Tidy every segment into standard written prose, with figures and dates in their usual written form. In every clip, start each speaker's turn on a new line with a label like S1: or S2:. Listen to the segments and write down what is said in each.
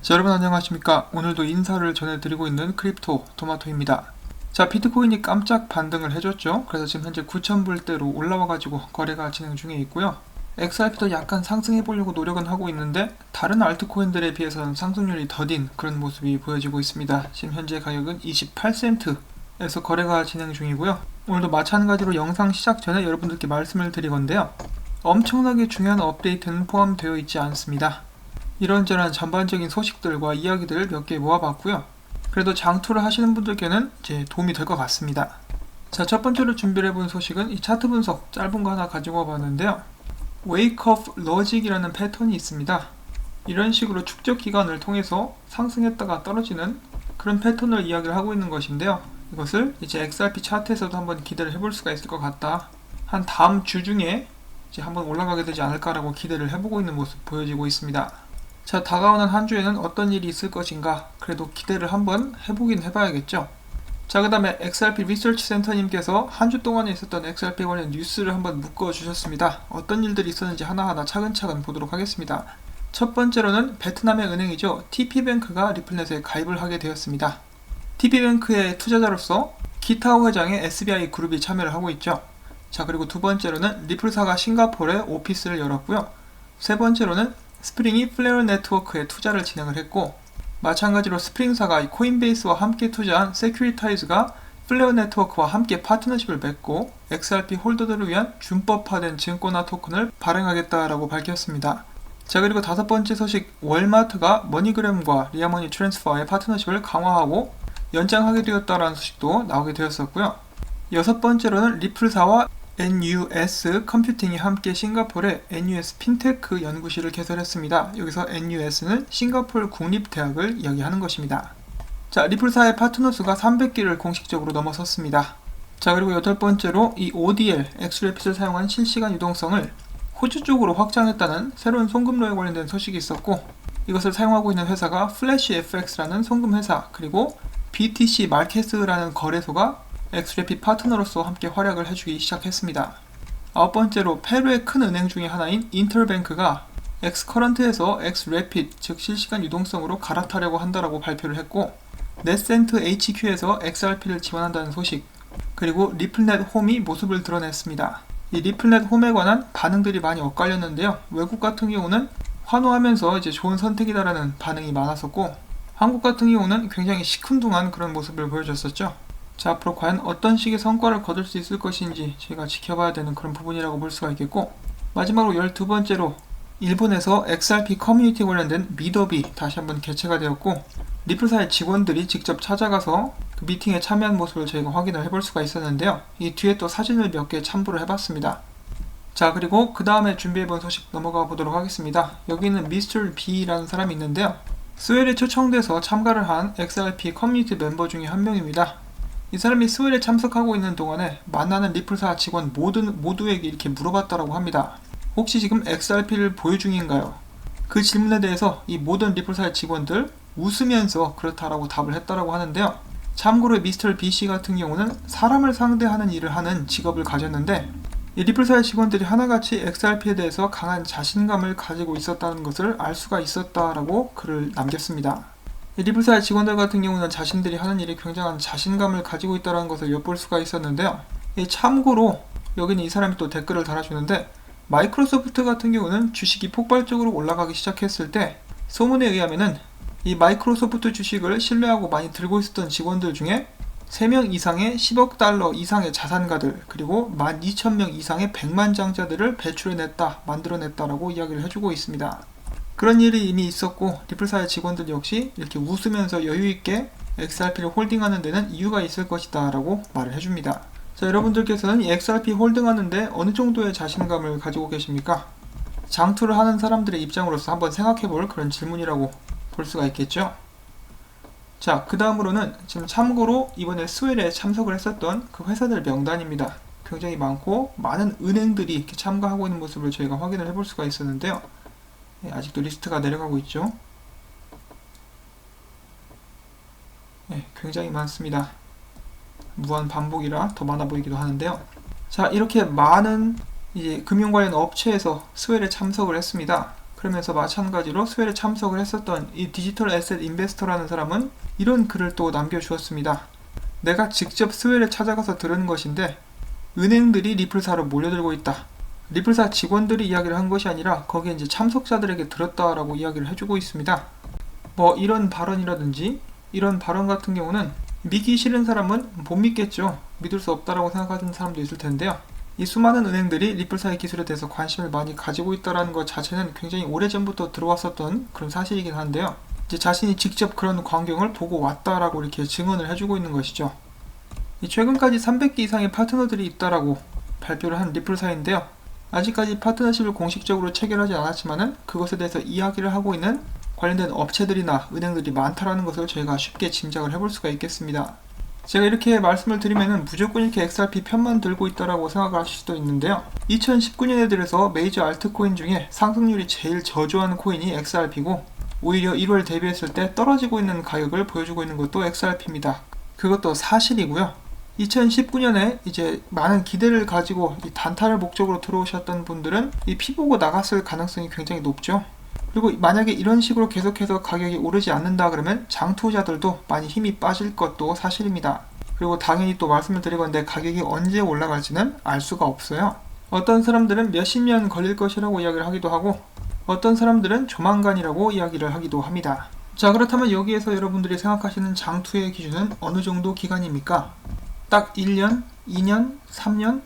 S1: 자, 여러분 안녕하십니까. 오늘도 인사를 전해드리고 있는 크립토 토마토입니다. 자, 비트코인이 깜짝 반등을 해줬죠. 그래서 지금 현재 9,000불대로 올라와가지고 거래가 진행 중에 있고요. XRP도 약간 상승해보려고 노력은 하고 있는데 다른 알트코인들에 비해서는 상승률이 더딘 그런 모습이 보여지고 있습니다. 지금 현재 가격은 28센트에서 거래가 진행 중이고요. 오늘도 마찬가지로 영상 시작 전에 여러분들께 말씀을 드릴 건데요. 엄청나게 중요한 업데이트는 포함되어 있지 않습니다. 이런저런 전반적인 소식들과 이야기들을 몇 개 모아봤고요. 그래도 장투를 하시는 분들께는 이제 도움이 될 것 같습니다. 자, 첫 번째로 준비를 해본 소식은 이 차트 분석 짧은 거 하나 가지고 와봤는데요. Wake of Logic이라는 패턴이 있습니다. 이런 식으로 축적 기간을 통해서 상승했다가 떨어지는 그런 패턴을 이야기를 하고 있는 것인데요. 이것을 이제 XRP 차트에서도 한번 기대를 해볼 수가 있을 것 같다. 한 다음 주 중에 이제 한번 올라가게 되지 않을까라고 기대를 해보고 있는 모습 보여지고 있습니다. 자, 다가오는 한 주에는 어떤 일이 있을 것인가, 그래도 기대를 한번 해보긴 해봐야겠죠. 자, 그 다음에 XRP 리서치 센터님께서 한 주 동안에 있었던 XRP 관련 뉴스를 한번 묶어주셨습니다. 어떤 일들이 있었는지 하나하나 차근차근 보도록 하겠습니다. 첫 번째로는 베트남의 은행이죠. TP뱅크가 리플넷에 가입을 하게 되었습니다. TP뱅크의 투자자로서 기타오 회장의 SBI 그룹이 참여를 하고 있죠. 자, 그리고 두 번째로는 리플사가 싱가포르에 오피스를 열었고요. 세 번째로는 스프링이 플레어 네트워크에 투자를 진행을 했고, 마찬가지로 스프링사가 코인베이스와 함께 투자한 세큐리타이즈가 플레어 네트워크와 함께 파트너십을 맺고 XRP 홀더들을 위한 준법화된 증권화 토큰을 발행하겠다라고 밝혔습니다. 자, 그리고 다섯 번째 소식, 월마트가 머니그램과 리아머니 트랜스퍼와의 파트너십을 강화하고 연장하게 되었다라는 소식도 나오게 되었었고요. 여섯 번째로는 리플사와 NUS 컴퓨팅이 함께 싱가포르에 NUS 핀테크 연구실을 개설했습니다. 여기서 NUS는 싱가포르 국립대학을 이야기하는 것입니다. 자, 리플사의 파트너 수가 300개를 공식적으로 넘어섰습니다. 자, 그리고 여덟 번째로 이 ODL, XRP를 사용한 실시간 유동성을 호주 쪽으로 확장했다는 새로운 송금로에 관련된 소식이 있었고, 이것을 사용하고 있는 회사가 FlashFX라는 송금 회사, 그리고 BTC 마켓스라는 거래소가 XRP 파트너로서 함께 활약을 해주기 시작했습니다. 아홉 번째로 페루의 큰 은행 중에 하나인 인터뱅크가 엑스커런트에서 엑스래피드, 즉 실시간 유동성으로 갈아타려고 한다라고 발표를 했고, 넷센트 HQ에서 XRP를 지원한다는 소식, 그리고 리플넷 홈이 모습을 드러냈습니다. 이 리플넷 홈에 관한 반응들이 많이 엇갈렸는데요. 외국 같은 경우는 환호하면서 이제 좋은 선택이다라는 반응이 많았었고, 한국 같은 경우는 굉장히 시큰둥한 그런 모습을 보여줬었죠. 자, 앞으로 과연 어떤 식의 성과를 거둘 수 있을 것인지 저희가 지켜봐야 되는 그런 부분이라고 볼 수가 있겠고, 마지막으로 12번째로 일본에서 XRP 커뮤니티 관련된 미더비 다시 한번 개최가 되었고, 리플사의 직원들이 직접 찾아가서 그 미팅에 참여한 모습을 저희가 확인을 해볼 수가 있었는데요. 이 뒤에 또 사진을 몇 개 첨부를 해봤습니다. 자, 그리고 그 다음에 준비해본 소식 넘어가 보도록 하겠습니다. 여기는 미스터 B라는 사람이 있는데요. 스웰에 초청돼서 참가를 한 XRP 커뮤니티 멤버 중에 한 명입니다. 이 사람이 스웰에 참석하고 있는 동안에 만나는 리플사 직원 모두에게 이렇게 물어봤다라고 합니다. 혹시 지금 XRP를 보유 중인가요? 그 질문에 대해서 이 모든 리플사의 직원들 웃으면서 그렇다라고 답을 했다라고 하는데요. 참고로 미스터 B씨 같은 경우는 사람을 상대하는 일을 하는 직업을 가졌는데, 이 리플사의 직원들이 하나같이 XRP에 대해서 강한 자신감을 가지고 있었다는 것을 알 수가 있었다라고 글을 남겼습니다. 리플사의 직원들 같은 경우는 자신들이 하는 일에 굉장한 자신감을 가지고 있다는 것을 엿볼 수가 있었는데요. 참고로 여기는 이 사람이 또 댓글을 달아주는데, 마이크로소프트 같은 경우는 주식이 폭발적으로 올라가기 시작했을 때 소문에 의하면은 이 마이크로소프트 주식을 신뢰하고 많이 들고 있었던 직원들 중에 3명 이상의 10억 달러 이상의 자산가들, 그리고 12,000명 이상의 백만장자들을 배출해냈다, 만들어냈다라고 이야기를 해주고 있습니다. 그런 일이 이미 있었고, 리플사의 직원들 역시 이렇게 웃으면서 여유있게 XRP를 홀딩하는 데는 이유가 있을 것이다 라고 말을 해줍니다. 자, 여러분들께서는 이 XRP 홀딩하는데 어느 정도의 자신감을 가지고 계십니까? 장투를 하는 사람들의 입장으로서 한번 생각해볼 그런 질문이라고 볼 수가 있겠죠. 자, 그 다음으로는 지금 참고로 이번에 스웰에 참석을 했었던 그 회사들 명단입니다. 굉장히 많고 많은 은행들이 이렇게 참가하고 있는 모습을 저희가 확인을 해볼 수가 있었는데요. 아직도 리스트가 내려가고 있죠. 굉장히 많습니다. 무한 반복이라 더 많아 보이기도 하는데요. 자, 이렇게 많은 이제 금융 관련 업체에서 스웰에 참석을 했습니다. 그러면서 마찬가지로 스웰에 참석을 했었던 이 디지털 에셋 인베스터라는 사람은 이런 글을 또 남겨주었습니다. 내가 직접 스웰에 찾아가서 들은 것인데 은행들이 리플사로 몰려들고 있다. 리플사 직원들이 이야기를 한 것이 아니라 거기에 이제 참석자들에게 들었다라고 이야기를 해주고 있습니다. 뭐 이런 발언이라든지 이런 발언 같은 경우는 믿기 싫은 사람은 못 믿겠죠. 믿을 수 없다라고 생각하는 사람도 있을 텐데요. 이 수많은 은행들이 리플사의 기술에 대해서 관심을 많이 가지고 있다는 것 자체는 굉장히 오래전부터 들어왔었던 그런 사실이긴 한데요. 이제 자신이 직접 그런 광경을 보고 왔다라고 이렇게 증언을 해주고 있는 것이죠. 최근까지 300개 이상의 파트너들이 있다라고 발표를 한 리플사인데요. 아직까지 파트너십을 공식적으로 체결하지 않았지만은 그것에 대해서 이야기를 하고 있는 관련된 업체들이나 은행들이 많다라는 것을 저희가 쉽게 짐작을 해볼 수가 있겠습니다. 제가 이렇게 말씀을 드리면은 무조건 이렇게 XRP 편만 들고 있다라고 생각을 하실 수도 있는데요. 2019년에 들어서 메이저 알트코인 중에 상승률이 제일 저조한 코인이 XRP고 오히려 1월 대비했을 때 떨어지고 있는 가격을 보여주고 있는 것도 XRP입니다. 그것도 사실이고요. 2019년에 이제 많은 기대를 가지고 이 단타를 목적으로 들어오셨던 분들은 이 피 보고 나갔을 가능성이 굉장히 높죠. 그리고 만약에 이런 식으로 계속해서 가격이 오르지 않는다 그러면 장투자들도 많이 힘이 빠질 것도 사실입니다. 그리고 당연히 또 말씀을 드리건데 가격이 언제 올라갈지는 알 수가 없어요. 어떤 사람들은 몇십 년 걸릴 것이라고 이야기를 하기도 하고 어떤 사람들은 조만간이라고 이야기를 하기도 합니다. 자, 그렇다면 여기에서 여러분들이 생각하시는 장투의 기준은 어느 정도 기간입니까? 딱 1년, 2년, 3년?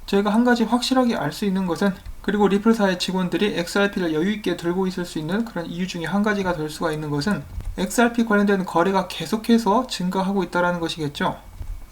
S1: 저희가 한 가지 확실하게 알 수 있는 것은 그리고 리플사의 직원들이 XRP를 여유있게 들고 있을 수 있는 그런 이유 중에 한 가지가 될 수가 있는 것은 XRP 관련된 거래가 계속해서 증가하고 있다는 것이겠죠.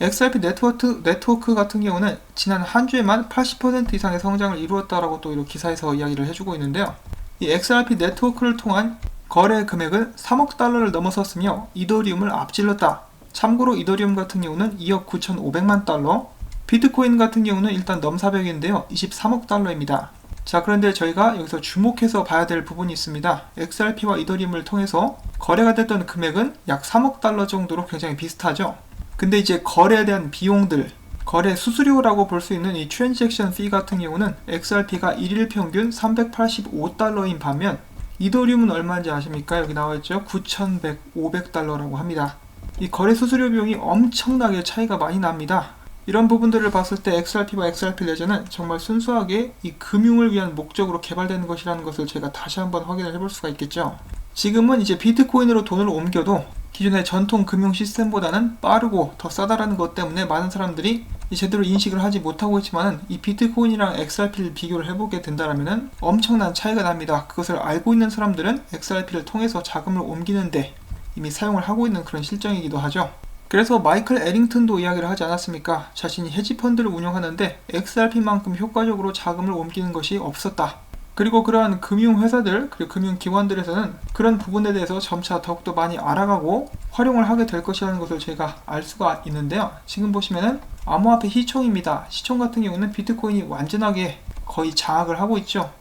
S1: XRP 네트워크 같은 경우는 지난 한 주에만 80% 이상의 성장을 이루었다라고 또 이런 기사에서 이야기를 해주고 있는데요. 이 XRP 네트워크를 통한 거래 금액은 3억 달러를 넘어섰으며 이더리움을 앞질렀다. 참고로 이더리움 같은 경우는 2억 9,500만 달러, 비트코인 같은 경우는 일단 넘사벽인데요. 23억 달러입니다. 자, 그런데 저희가 여기서 주목해서 봐야 될 부분이 있습니다. XRP와 이더리움을 통해서 거래가 됐던 금액은 약 3억 달러 정도로 굉장히 비슷하죠. 근데 이제 거래에 대한 비용들, 거래 수수료라고 볼 수 있는 이 트랜잭션 피 같은 경우는 XRP가 1일 평균 385달러인 반면 이더리움은 얼마인지 아십니까? 여기 나와있죠. 9,500달러라고 합니다. 이 거래 수수료 비용이 엄청나게 차이가 많이 납니다. 이런 부분들을 봤을 때 XRP와 XRP 레저는 정말 순수하게 이 금융을 위한 목적으로 개발되는 것이라는 것을 제가 다시 한번 확인을 해볼 수가 있겠죠. 지금은 이제 비트코인으로 돈을 옮겨도 기존의 전통 금융 시스템보다는 빠르고 더 싸다라는 것 때문에 많은 사람들이 제대로 인식을 하지 못하고 있지만은 이 비트코인이랑 XRP를 비교를 해보게 된다면은 엄청난 차이가 납니다. 그것을 알고 있는 사람들은 XRP를 통해서 자금을 옮기는데 이미 사용을 하고 있는 그런 실정이기도 하죠. 그래서 마이클 에링턴도 이야기를 하지 않았습니까? 자신이 헤지펀드를 운영하는데 XRP만큼 효과적으로 자금을 옮기는 것이 없었다. 그리고 그러한 금융회사들, 그리고 금융기관들에서는 그런 부분에 대해서 점차 더욱더 많이 알아가고 활용을 하게 될 것이라는 것을 제가 알 수가 있는데요. 지금 보시면은 암호화폐 시총입니다. 시총 같은 경우는 비트코인이 완전하게 거의 장악을 하고 있죠.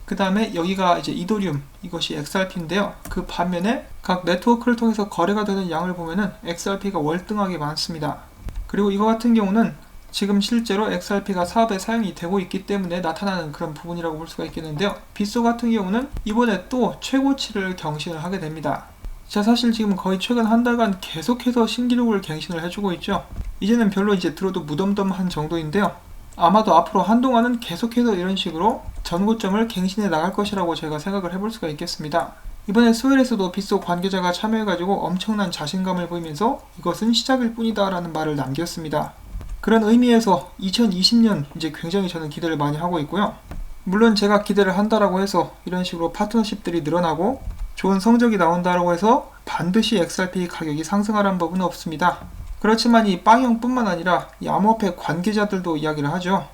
S1: 그 다음에 여기가 이제 이더리움, 이것이 XRP인데요. 그 반면에 각 네트워크를 통해서 거래가 되는 양을 보면은 XRP가 월등하게 많습니다. 그리고 이거 같은 경우는 지금 실제로 XRP가 사업에 사용이 되고 있기 때문에 나타나는 그런 부분이라고 볼 수가 있겠는데요. 빗소 같은 경우는 이번에 또 최고치를 경신을 하게 됩니다. 자, 사실 지금 거의 최근 한 달간 계속해서 신기록을 갱신을 해주고 있죠. 이제는 별로 이제 들어도 무덤덤한 정도인데요. 아마도 앞으로 한동안은 계속해서 이런 식으로 전고점을 갱신해 나갈 것이라고 제가 생각을 해볼 수가 있겠습니다. 이번에 스웰에서도 빗소 관계자가 참여해가지고 엄청난 자신감을 보이면서 이것은 시작일 뿐이다 라는 말을 남겼습니다. 그런 의미에서 2020년 이제 굉장히 저는 기대를 많이 하고 있고요. 물론 제가 기대를 한다라고 해서 이런 식으로 파트너십들이 늘어나고 좋은 성적이 나온다라고 해서 반드시 XRP 가격이 상승하라는 법은 없습니다. 그렇지만 이 빵형뿐만 아니라 이 암호화폐 관계자들도 이야기를 하죠.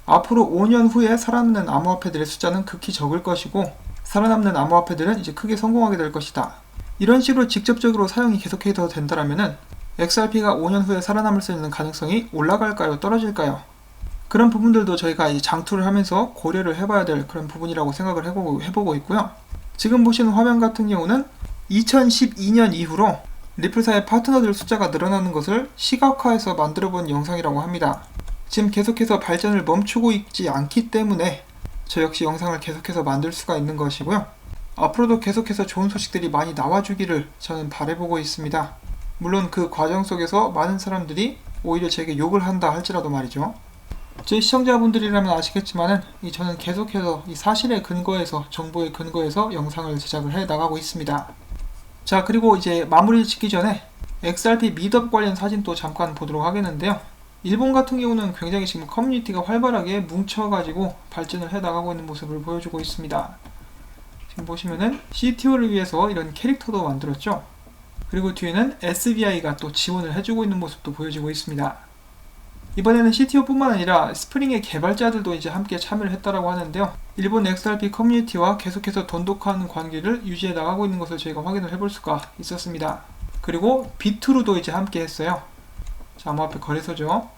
S1: 앞으로 5년 후에 살아남는 암호화폐들의 숫자는 극히 적을 것이고 살아남는 암호화폐들은 이제 크게 성공하게 될 것이다. 이런 식으로 직접적으로 사용이 계속해서 된다면은 XRP가 5년 후에 살아남을 수 있는 가능성이 올라갈까요? 떨어질까요? 그런 부분들도 저희가 이제 장투를 하면서 고려를 해봐야 될 그런 부분이라고 생각을 해보고 있고요. 지금 보시는 화면 같은 경우는 2012년 이후로 리플사의 파트너들 숫자가 늘어나는 것을 시각화해서 만들어본 영상이라고 합니다. 지금 계속해서 발전을 멈추고 있지 않기 때문에 저 역시 영상을 계속해서 만들 수가 있는 것이고요. 앞으로도 계속해서 좋은 소식들이 많이 나와주기를 저는 바라보고 있습니다. 물론 그 과정 속에서 많은 사람들이 오히려 제게 욕을 한다 할지라도 말이죠. 제 시청자분들이라면 아시겠지만은 저는 계속해서 이 사실에 근거해서, 정보에 근거해서 영상을 제작을 해 나가고 있습니다. 자, 그리고 이제 마무리를 짓기 전에 XRP 미드업 관련 사진도 잠깐 보도록 하겠는데요. 일본 같은 경우는 굉장히 지금 커뮤니티가 활발하게 뭉쳐가지고 발전을 해 나가고 있는 모습을 보여주고 있습니다. 지금 보시면은 CTO를 위해서 이런 캐릭터도 만들었죠. 그리고 뒤에는 SBI가 또 지원을 해주고 있는 모습도 보여지고 있습니다. 이번에는 CTO뿐만 아니라 스프링의 개발자들도 이제 함께 참여를 했다라고 하는데요. 일본 XRP 커뮤니티와 계속해서 돈독한 관계를 유지해 나가고 있는 것을 저희가 확인을 해볼 수가 있었습니다. 그리고 비트루도 이제 함께 했어요. 자, 암호화폐 거래소죠.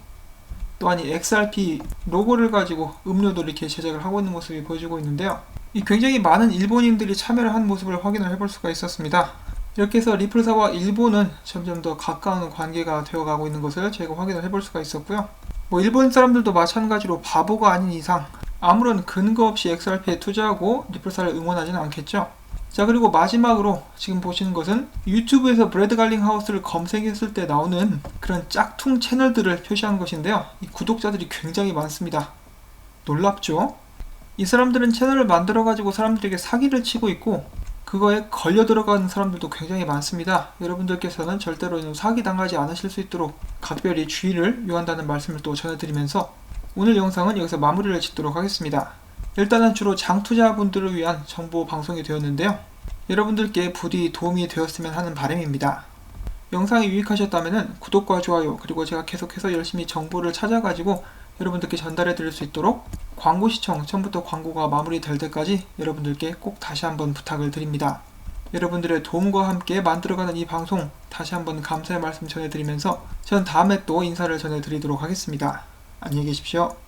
S1: 또한 이 XRP 로고를 가지고 음료도 이렇게 제작을 하고 있는 모습이 보여지고 있는데요. 이 굉장히 많은 일본인들이 참여를 한 모습을 확인을 해볼 수가 있었습니다. 이렇게 해서 리플사와 일본은 점점 더 가까운 관계가 되어가고 있는 것을 저희가 확인을 해볼 수가 있었고요. 일본 사람들도 마찬가지로 바보가 아닌 이상 아무런 근거 없이 XRP에 투자하고 리플사를 응원하지는 않겠죠. 자, 그리고 마지막으로 지금 보시는 것은 유튜브에서 브래드 갈링하우스를 검색했을 때 나오는 그런 짝퉁 채널들을 표시한 것인데요. 이 구독자들이 굉장히 많습니다. 놀랍죠? 이 사람들은 채널을 만들어가지고 사람들에게 사기를 치고 있고 그거에 걸려 들어가는 사람들도 굉장히 많습니다. 여러분들께서는 절대로 사기당하지 않으실 수 있도록 각별히 주의를 요한다는 말씀을 또 전해드리면서 오늘 영상은 여기서 마무리를 짓도록 하겠습니다. 일단은 주로 장투자분들을 위한 정보 방송이 되었는데요. 여러분들께 부디 도움이 되었으면 하는 바람입니다. 영상이 유익하셨다면 구독과 좋아요, 그리고 제가 계속해서 열심히 정보를 찾아가지고 여러분들께 전달해 드릴 수 있도록 광고 시청, 처음부터 광고가 마무리될 때까지 여러분들께 꼭 다시 한번 부탁을 드립니다. 여러분들의 도움과 함께 만들어가는 이 방송 다시 한번 감사의 말씀 전해드리면서 저는 다음에 또 인사를 전해드리도록 하겠습니다. 안녕히 계십시오.